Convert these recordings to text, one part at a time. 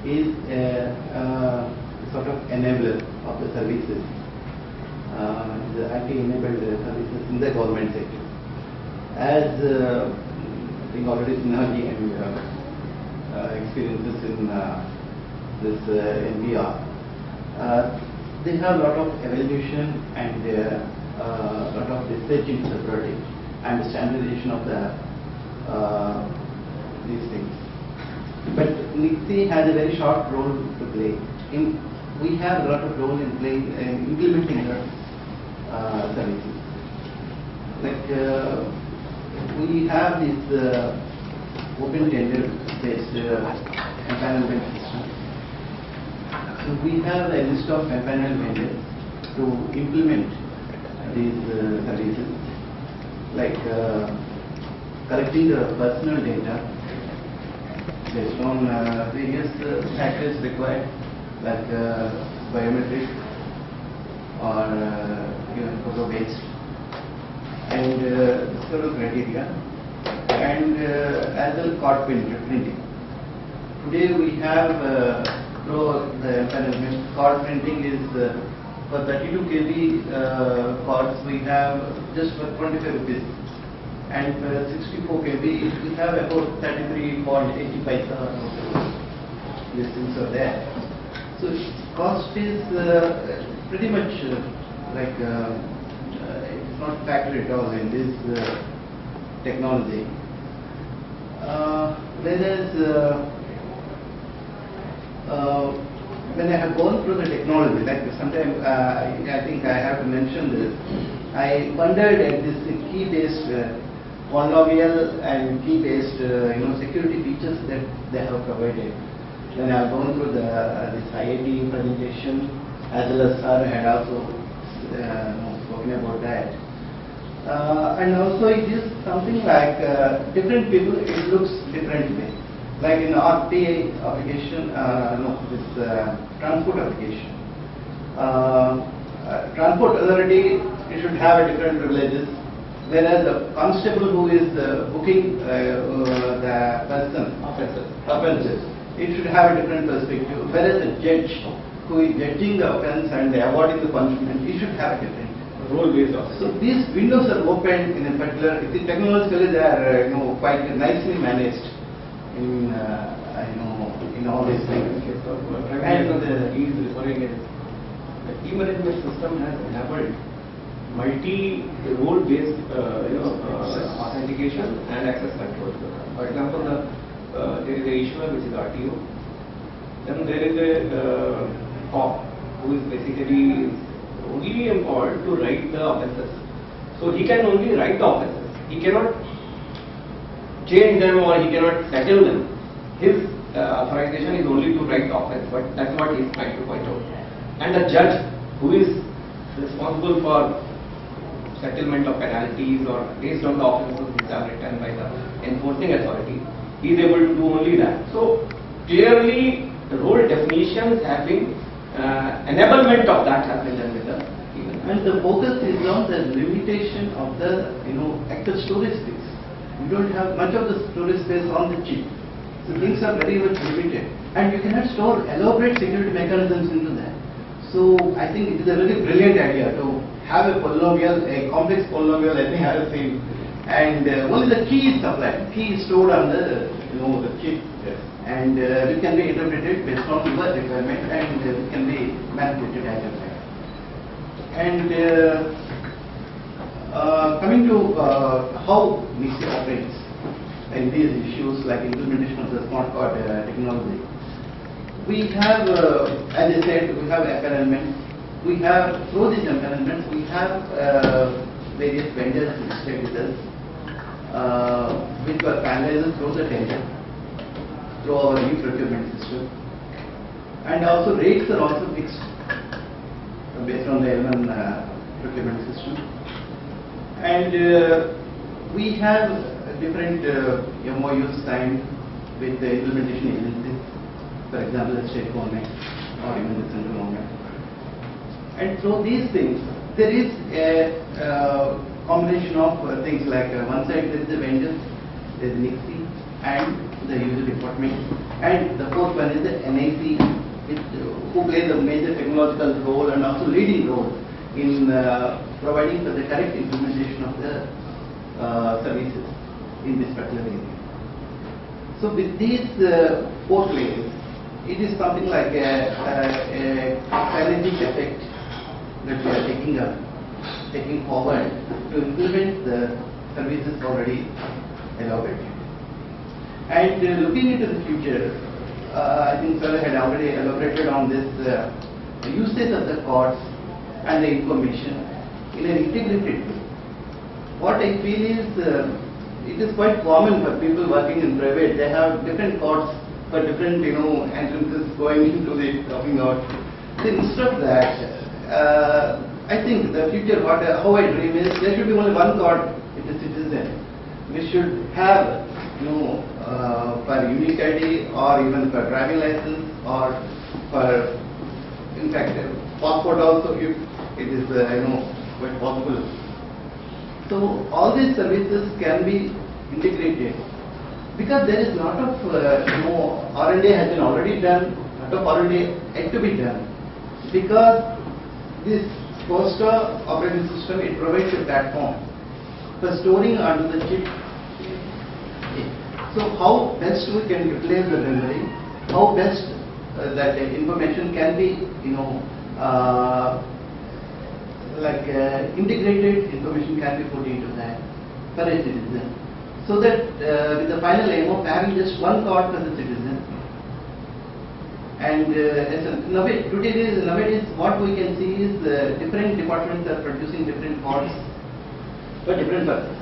is a sort of enabler of the services, the IT-enabled services in the government sector. As I think already Sinhaji and experiences in this NBR, they have a lot of evaluation and a lot of research into the product and standardization of the these things. But NICSI has a very short role to play. We have a lot of role in playing in implementing the services. Like we have this open tender based empanelment system. So we have a list of empaneled vendors to implement these services, like collecting the personal data based on various factors required, like biometric or even photo-based, and this sort of criteria, and as well card printing. Today we have through the empanelment, card printing is for 32 kb cards we have just for 25 rupees. And 64 kb, we have about 33.80 paisa. These things are there. So cost is pretty much like it's not factored at all in this technology. Whereas when I have gone through the technology, like sometimes I think I have to mention this. I wondered at this key-based polynomial and key-based security features that they have provided. When I have gone through this IIT presentation, as well as Sir had also spoken about that. And also it is something like different people, it looks differently. Like in RTA application, this transport application. Transport authority, it should have a different privileges. Whereas the constable who is booking the person offences, it should have a different perspective. Whereas the judge who is judging the offence and awarding the punishment, he should have a different role-based offense. So these windows are open in a particular. Technologically, they are quite nicely managed in in all these things. Okay, so primarily he is referring is the key management system has enabled multi-role-based authentication and access control. For example, there is a issuer which is RTO. Then there is a cop who is basically only empowered to write the offences. So he can only write the offences. He cannot change them or he cannot settle them. His authorization is only to write the offence, but that's what he is trying to point out. And a judge who is responsible for settlement of penalties or based on the offences which are written by the enforcing authority, he is able to do only that. So clearly the role definitions have been enablement of that has been done with the and the focus is on the limitation of the actual storage space. You don't have much of the storage space on the chip. So things are very much limited, and you cannot store elaborate security mechanisms into that. So I think it is a very brilliant idea to have a polynomial, a complex polynomial. I think I have seen, and only the key is supplied. Key is stored on the the chip, yes. And it can be interpreted based on the requirement, and it can be manipulated as well. And coming to how NICSI operates in these issues like implementation of the smart card technology, we have, as I said, we have empanelment. We have, through these empanelments, we have various vendors listed with us, which were panelized through the tender, through our e-procurement system. And also rates are also fixed based on the L1 procurement system. And we have different MOUs signed with the implementation agencies, for example, the state government or even the central government. And through these things, there is a combination of things like one side there is the vendors, there is NICSI, and the user department, and the fourth one is the NIC, who plays a major technological role and also leading role in providing for the correct implementation of the services in this particular area. So with these four layers, it is something like a synergistic effect that we are taking forward to implement the services already elaborated. And looking into the future, I think sir had already elaborated on this usage of the cards and the information in an integrated way. What I feel is it is quite common for people working in private. They have different cards for different entrances going into the talking out. So instead of that, I think the future how I dream is there should be only one card with the citizen. We should have for unique ID or even for driving license or for in fact passport also if it is quite possible. So all these services can be integrated because there is a lot of R&D has been already done, lot of R&D yet to be done, because this Costa operating system, it provides a platform for storing onto the chip. So how best we can utilize the memory, how best that information can be integrated information can be put into that for a citizen, so that with the final aim of having just one card for the citizen. And nowadays what we can see is different departments are producing different cards for different purposes.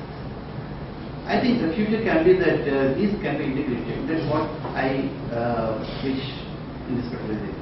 I think the future can be that these can be integrated. That's what I wish in this particular area.